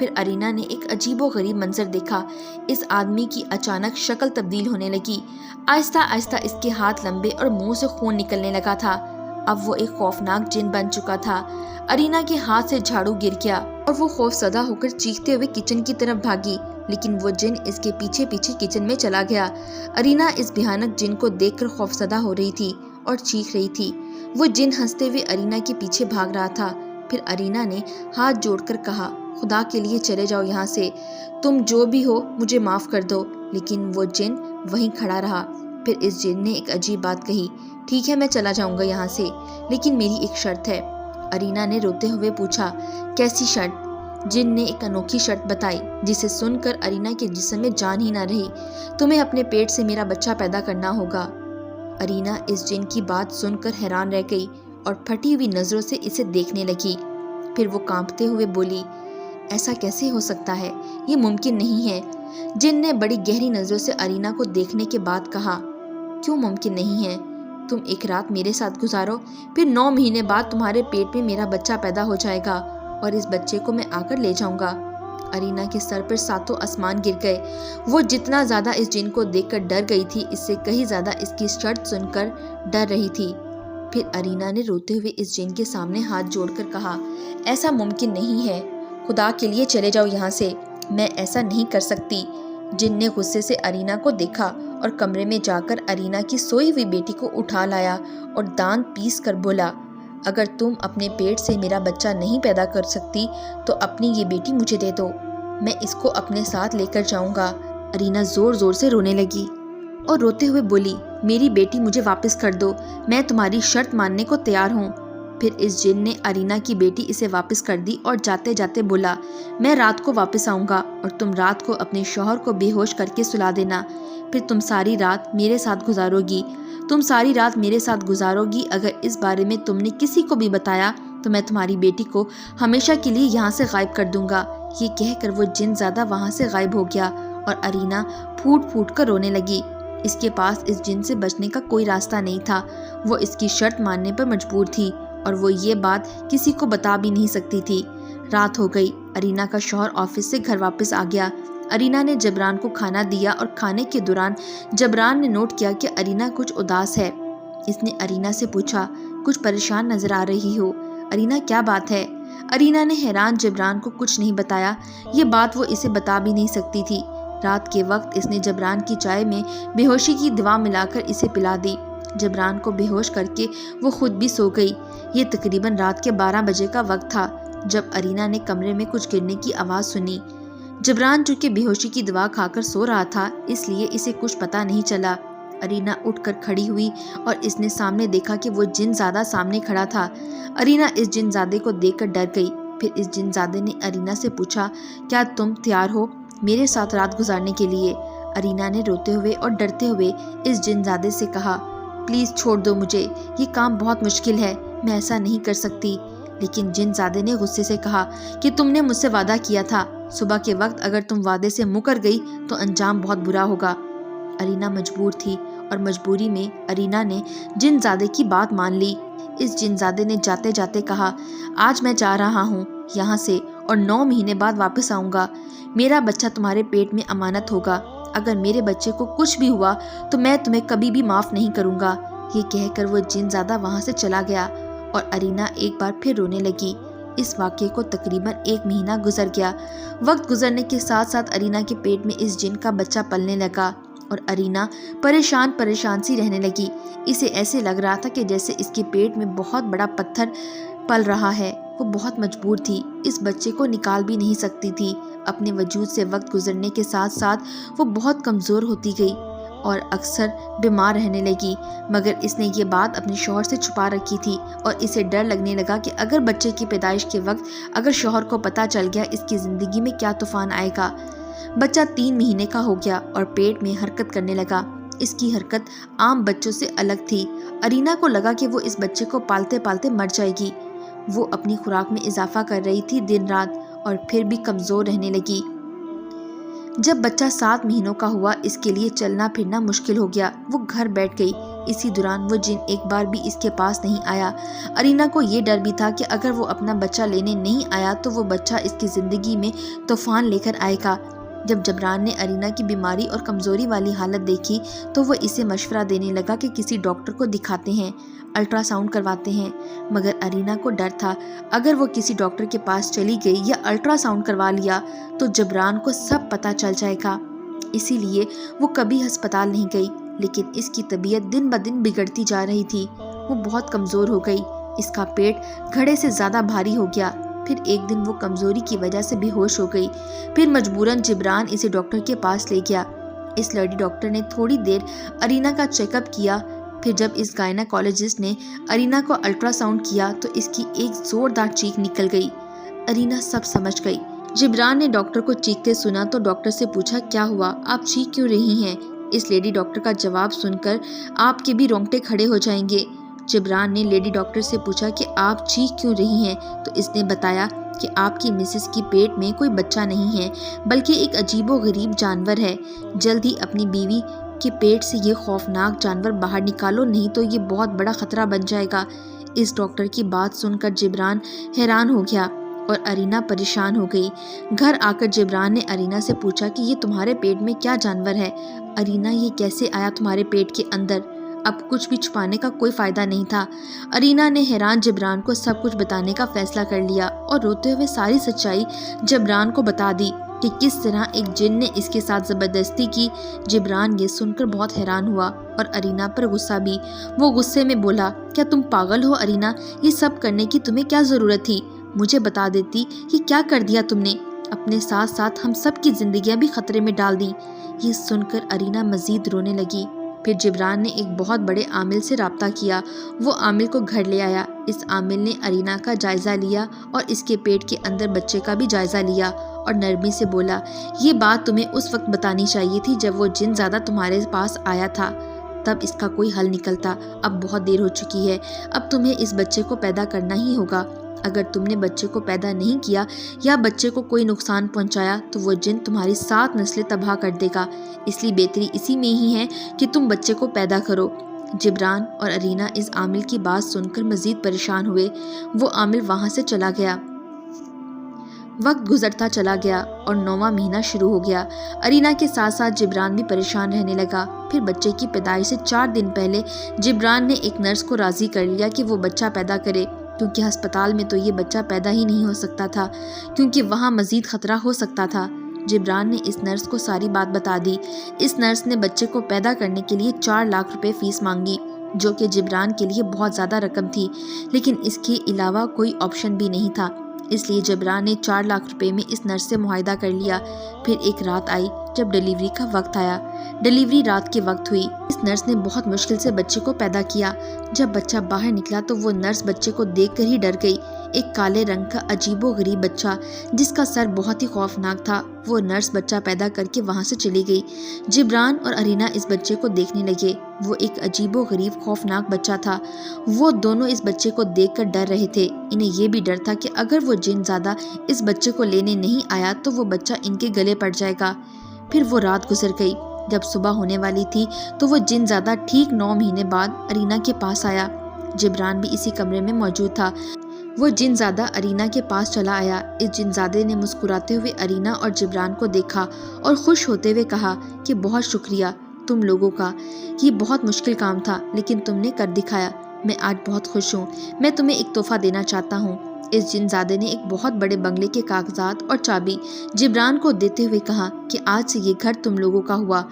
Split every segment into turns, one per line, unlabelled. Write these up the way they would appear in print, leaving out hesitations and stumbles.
پھر ارینا نے ایک عجیب و غریب منظر دیکھا۔ اس آدمی کی اچانک شکل تبدیل ہونے لگی۔ آہستہ آہستہ اس کے ہاتھ لمبے اور منہ سے خون نکلنے لگا تھا۔ اب وہ ایک خوفناک جن بن چکا تھا۔ ارینا کے ہاتھ سے جھاڑو گر گیا اور وہ خوف زدہ ہو کر چیختے ہوئے کچن کی طرف بھاگی، لیکن وہ جن اس کے پیچھے پیچھے کچن میں چلا گیا۔ ارینا اس بھیانک جن کو دیکھ کر خوفزدہ ہو رہی تھی اور چیخ رہی تھی۔ وہ جن ہنستے ہوئے ارینا کے پیچھے بھاگ رہا تھا۔ پھر ارینا نے ہاتھ جوڑ کر کہا، خدا کے لیے چلے جاؤ یہاں سے، تم جو بھی ہو مجھے معاف کر دو۔ لیکن وہ جن وہیں کھڑا رہا۔ پھر اس جن نے ایک عجیب بات کہی، ٹھیک ہے میں چلا جاؤں گا یہاں سے، لیکن میری ایک شرط ہے۔ ارینا نے روتے ہوئے پوچھا، کیسی شرط؟ جن نے ایک انوکھی شرط بتائی جسے سن کر ارینا کے جسم میں جان ہی نہ رہی، تمہیں اپنے پیٹ سے میرا بچہ پیدا کرنا ہوگا۔ ارینا اس جن کی بات سن کر حیران رہ گئی اور پھٹی ہوئی نظروں سے اسے دیکھنے لگی۔ پھر وہ کانپتے ہوئے بولی، ایسا کیسے ہو سکتا ہے؟ یہ ممکن نہیں ہے۔ جن نے بڑی گہری نظروں سے ارینا کو دیکھنے کے بعد کہا، کیوں ممکن نہیں ہے؟ تم ایک رات میرے ساتھ گزارو، پھر 9 مہینے بعد تمہارے پیٹ میں میرا بچہ پیدا ہو جائے گا اور اس بچے کو میں آ کر لے جاؤں گا۔ ارینا کے سر پر 7 آسمان گر گئے۔ وہ جتنا زیادہ اس جن کو دیکھ کر ڈر گئی تھی، اس سے کہیں زیادہ اس کی شرط سن کر ڈر رہی تھی۔ پھر ارینا نے روتے ہوئے اس جن کے سامنے ہاتھ جوڑ کر کہا، ایسا ممکن نہیں ہے، خدا کے لیے چلے جاؤ یہاں سے، میں ایسا نہیں کر سکتی۔ جن نے غصے سے ارینا کو دیکھا اور کمرے میں جا کر ارینا کی سوئی ہوئی بیٹی کو اٹھا لایا اور دانت پیس کر بولا، اگر تم اپنے پیٹ سے میرا بچہ نہیں پیدا کر سکتی تو اپنی یہ بیٹی مجھے دے دو، میں اس کو اپنے ساتھ لے کر جاؤں گا۔ ارینا زور زور سے رونے لگی اور روتے ہوئے بولی، میری بیٹی مجھے واپس کر دو، میں تمہاری شرط ماننے کو تیار ہوں۔ پھر اس جن نے ارینا کی بیٹی اسے واپس کر دی اور جاتے جاتے بولا، میں رات کو واپس آؤں گا اور تم رات کو اپنے شوہر کو بے ہوش کر کے سلا دینا، پھر تم ساری رات میرے ساتھ گزارو گی، تم ساری رات میرے ساتھ گزارو گی۔ اگر اس بارے میں تم نے کسی کو بھی بتایا تو میں تمہاری بیٹی کو ہمیشہ کے لیے یہاں سے غائب کر دوں گا۔ یہ کہہ کر وہ جن زیادہ وہاں سے غائب ہو گیا اور ارینا پھوٹ پھوٹ کر رونے لگی۔ اس کے پاس اس جن سے بچنے کا کوئی راستہ نہیں تھا، وہ اس کی شرط ماننے پر مجبور تھی اور وہ یہ بات کسی کو بتا بھی نہیں سکتی تھی۔ رات ہو گئی، ارینا کا شوہر آفس سے گھر واپس آ گیا۔ ارینا نے جبران کو کھانا دیا اور کھانے کے دوران جبران نے نوٹ کیا کہ ارینا کچھ اداس ہے۔ اس نے ارینا سے پوچھا، کچھ پریشان نظر آ رہی ہو، ارینا کیا بات ہے؟ ارینا نے حیران جبران کو کچھ نہیں بتایا، یہ بات وہ اسے بتا بھی نہیں سکتی تھی۔ رات کے وقت اس نے جبران کی چائے میں بے ہوشی کی دوا ملا کر اسے پلا دی۔ جبران کو بے ہوش کر کے وہ خود بھی سو گئی۔ یہ تقریباً رات کے 12 بجے کا وقت تھا جب ارینا نے کمرے میں کچھ گرنے کی آواز سنی۔ جبران چونکہ بے ہوشی کی دوا کھا کر سو رہا تھا، اس لیے اسے کچھ پتا نہیں چلا۔ ارینا اٹھ کر کھڑی ہوئی اور اس نے سامنے دیکھا کہ وہ جن زادہ سامنے کھڑا تھا۔ ارینا اس جن زادے کو دیکھ کر ڈر گئی۔ پھر اس جن زادے نے ارینا سے پوچھا، کیا تم تیار ہو میرے ساتھ رات گزارنے کے لیے؟ ارینا نے روتے ہوئے اور ڈرتے ہوئے اس جن زادے سے کہا، پلیز چھوڑ دو مجھے، یہ کام بہت مشکل ہے، میں ایسا نہیں کر سکتی۔ لیکن جن زادے نے غصے سے کہا کہ تم نے مجھ سے وعدہ کیا تھا، صبح کے وقت اگر تم وعدے سے مکر گئی تو انجام بہت برا ہوگا۔ ارینا مجبور تھی اور مجبوری میں ارینا نے جن زادے کی بات مان لی۔ اس جن زادے نے جاتے جاتے کہا، آج میں جا رہا ہوں یہاں سے اور 9 مہینے بعد واپس آؤں گا۔ میرا بچہ تمہارے پیٹ میں امانت ہوگا، اگر میرے بچے کو کچھ بھی ہوا تو میں تمہیں کبھی بھی معاف نہیں کروں گا۔ یہ کہہ کر وہ جن زادہ وہاں سے چلا گیا اور ارینا ایک بار پھر رونے لگی۔ اس واقعے کو تقریباً 1 مہینہ گزر گیا۔ وقت گزرنے کے ساتھ ساتھ ارینا کے پیٹ میں اس جن کا بچہ پلنے لگا اور ارینا پریشان سی رہنے لگی۔ اسے ایسے لگ رہا تھا کہ جیسے اس کے پیٹ میں بہت بڑا پتھر پل رہا ہے۔ وہ بہت مجبور تھی، اس بچے کو نکال بھی نہیں سکتی تھی۔ اپنے وجود سے وقت گزرنے کے ساتھ ساتھ وہ بہت کمزور ہوتی گئی اور اکثر بیمار رہنے لگی، مگر اس نے یہ بات اپنے شوہر سے چھپا رکھی تھی اور اسے ڈر لگنے لگا کہ اگر بچے کی پیدائش کے وقت اگر شوہر کو پتہ چل گیا، اس کی زندگی میں کیا طوفان آئے گا۔ بچہ 3 مہینے کا ہو گیا اور پیٹ میں حرکت کرنے لگا۔ اس کی حرکت عام بچوں سے الگ تھی۔ ارینا کو لگا کہ وہ اس بچے کو پالتے پالتے مر جائے گی۔ وہ اپنی خوراک میں اضافہ کر رہی تھی دن رات اور پھر بھی کمزور رہنے لگی۔ جب بچہ 7 مہینوں کا ہوا، اس کے لیے چلنا پھرنا مشکل ہو گیا۔ وہ گھر بیٹھ گئی، اسی دوران وہ جن ایک بار بھی اس کے پاس نہیں آیا۔ ارینا کو یہ ڈر بھی تھا کہ اگر وہ اپنا بچہ لینے نہیں آیا تو وہ بچہ اس کی زندگی میں طوفان لے کر آئے گا۔ جب جبران نے ارینا کی بیماری اور کمزوری والی حالت دیکھی تو وہ اسے مشورہ دینے لگا کہ کسی ڈاکٹر کو دکھاتے ہیں، الٹرا ساؤنڈ کرواتے ہیں، مگر ارینا کو ڈر تھا اگر وہ کسی ڈاکٹر کے پاس چلی گئی یا الٹرا ساؤنڈ کروا لیا تو جبران کو سب پتہ چل جائے گا، اسی لیے وہ کبھی ہسپتال نہیں گئی۔ لیکن اس کی طبیعت دن بدن بگڑتی جا رہی تھی، وہ بہت کمزور ہو گئی، اس کا پیٹ گھڑے سے زیادہ بھاری ہو گیا۔ پھر ایک دن وہ کمزوری کی وجہ سے بے ہوش ہو گئی، پھر مجبوراً جبران اسے ڈاکٹر کے پاس لے گیا۔ اس لیڈی ڈاکٹر نے تھوڑی دیر ارینا کا چیک اپ کیا، پھر جب اس گائناکالوجسٹ نے ارینا کو الٹرا ساؤنڈ کیا تو اس کی ایک زوردار چیخ نکل گئی۔ ارینا سب سمجھ گئی۔ جبران نے ڈاکٹر کو چیختے سنا تو ڈاکٹر سے پوچھا، کیا ہوا، آپ چیخ کیوں رہی ہیں؟ اس لیڈی ڈاکٹر کا جواب سن کر آپ کے بھی رونگٹے کھڑے ہو جائیں گے۔ جبران نے لیڈی ڈاکٹر سے پوچھا کہ آپ چیخ کیوں رہی ہیں تو اس نے بتایا کہ آپ کی مسز کی پیٹ میں کوئی بچہ نہیں ہے بلکہ ایک عجیب و غریب جانور ہے، جلد ہی اپنی بیوی کے پیٹ سے یہ خوفناک جانور باہر نکالو، نہیں تو یہ بہت بڑا خطرہ بن جائے گا۔ اس ڈاکٹر کی بات سن کر جبران حیران ہو گیا اور ارینا پریشان ہو گئی۔ گھر آ کر جبران نے ارینا سے پوچھا کہ یہ تمہارے پیٹ میں کیا جانور ہے؟ ارینا، یہ کیسے آیا تمہارے پیٹ کے اندر؟ اب کچھ بھی چھپانے کا کوئی فائدہ نہیں تھا۔ ارینا نے حیران جبران کو سب کچھ بتانے کا فیصلہ کر لیا اور روتے ہوئے ساری سچائی جبران کو بتا دی کہ کس طرح ایک جن نے اس کے ساتھ زبردستی کی۔ جبران یہ سن کر بہت حیران ہوا اور ارینا پر غصہ بھی۔ وہ غصے میں بولا، کیا تم پاگل ہو ارینا؟ یہ سب کرنے کی تمہیں کیا ضرورت تھی؟ مجھے بتا دیتی، یہ کیا کر دیا تم نے؟ اپنے ساتھ ساتھ ہم سب کی زندگیاں بھی خطرے میں ڈال دیں۔ یہ سن کر ارینا مزید رونے لگی۔ پھر جبران نے ایک بہت بڑے عامل سے رابطہ کیا، وہ عامل کو گھر لے آیا۔ اس عامل نے ارینا کا جائزہ لیا اور اس کے پیٹ کے اندر بچے کا بھی جائزہ لیا اور نرمی سے بولا، یہ بات تمہیں اس وقت بتانی چاہیے تھی جب وہ جن زیادہ تمہارے پاس آیا تھا، تب اس کا کوئی حل نکلتا۔ اب بہت دیر ہو چکی ہے، اب تمہیں اس بچے کو پیدا کرنا ہی ہوگا۔ اگر تم نے بچے کو پیدا نہیں کیا یا بچے کو کوئی نقصان پہنچایا تو وہ جن تمہاری 7 نسلیں تباہ کر دے گا، اس لیے بہتری اسی میں ہی ہے کہ تم بچے کو پیدا کرو۔ جبران اور ارینا اس عامل کی بات سن کر مزید پریشان ہوئے۔ وہ عامل وہاں سے چلا گیا۔ وقت گزرتا چلا گیا اور 9واں مہینہ شروع ہو گیا۔ ارینا کے ساتھ ساتھ جبران بھی پریشان رہنے لگا۔ پھر بچے کی پیدائش سے 4 دن پہلے جبران نے ایک نرس کو راضی کر لیا کہ وہ بچہ پیدا کرے، کیونکہ ہسپتال میں تو یہ بچہ پیدا ہی نہیں ہو سکتا تھا، کیونکہ وہاں مزید خطرہ ہو سکتا تھا۔ جبران نے اس نرس کو ساری بات بتا دی۔ اس نرس نے بچے کو پیدا کرنے کے لیے 4 لاکھ روپے فیس مانگی، جو کہ جبران کے لیے بہت زیادہ رقم تھی، لیکن اس کے علاوہ کوئی آپشن بھی نہیں تھا، اس لیے جبران نے 4 لاکھ روپے میں اس نرس سے معاہدہ کر لیا۔ پھر ایک رات آئی جب ڈیلیوری کا وقت آیا۔ ڈیلیوری رات کے وقت ہوئی۔ اس نرس نے بہت مشکل سے بچے کو پیدا کیا۔ جب بچہ باہر نکلا تو وہ نرس بچے کو دیکھ کر ہی ڈر گئی۔ ایک کالے رنگ کا عجیب و غریب بچہ جس کا سر بہت ہی خوفناک تھا۔ وہ نرس بچہ پیدا کر کے وہاں سے چلی گئی۔ جبران اور ارینا اس بچے کو دیکھنے لگے۔ وہ ایک عجیب و غریب خوفناک بچہ تھا۔ وہ دونوں اس بچے کو دیکھ کر ڈر رہے تھے۔ انہیں یہ بھی ڈر تھا کہ اگر وہ جن زیادہ اس بچے کو لینے نہیں آیا تو وہ بچہ ان کے گلے پڑ جائے گا۔ پھر وہ رات گزر گئی۔ جب صبح ہونے والی تھی تو وہ جن زیادہ ٹھیک 9 مہینے بعد ارینا کے پاس آیا۔ جبران بھی اسی کمرے میں موجود تھا۔ وہ جن زیادہ ارینا کے پاس چلا آیا۔ اس جن زادے نے مسکراتے ہوئے ارینا اور جبران کو دیکھا اور خوش ہوتے ہوئے کہا کہ بہت شکریہ تم لوگوں کا، یہ بہت مشکل کام تھا لیکن تم نے کر دکھایا۔ میں آج بہت خوش ہوں۔ میں تمہیں ایک تحفہ دینا چاہتا ہوں۔ اس جن زادے نے ایک بہت بڑے بنگلے کے کاغذات اور چابی جبران کو دیتے ہوئے کہا کہ آج سے یہ گھر تم لوگوں کا ہوا۔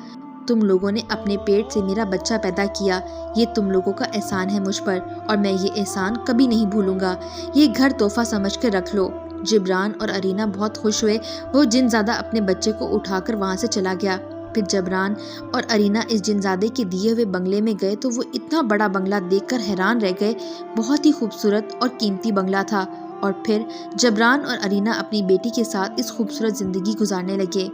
تم لوگوں نے اپنے پیٹ سے میرا بچہ پیدا کیا، یہ تم لوگوں کا احسان ہے مجھ پر اور میں یہ احسان کبھی نہیں بھولوں گا۔ یہ گھر تحفہ سمجھ کر رکھ لو۔ جبران اور ارینا بہت خوش ہوئے۔ وہ جن زادہ اپنے بچے کو اٹھا کر وہاں سے چلا گیا۔ پھر جبران اور ارینا اس جن زادے کے دیے ہوئے بنگلے میں گئے تو وہ اتنا بڑا بنگلہ دیکھ کر حیران رہ گئے۔ بہت ہی خوبصورت اور قیمتی بنگلہ تھا۔ اور پھر جبران اور ارینا اپنی بیٹی کے ساتھ اس خوبصورت زندگی گزارنے لگے۔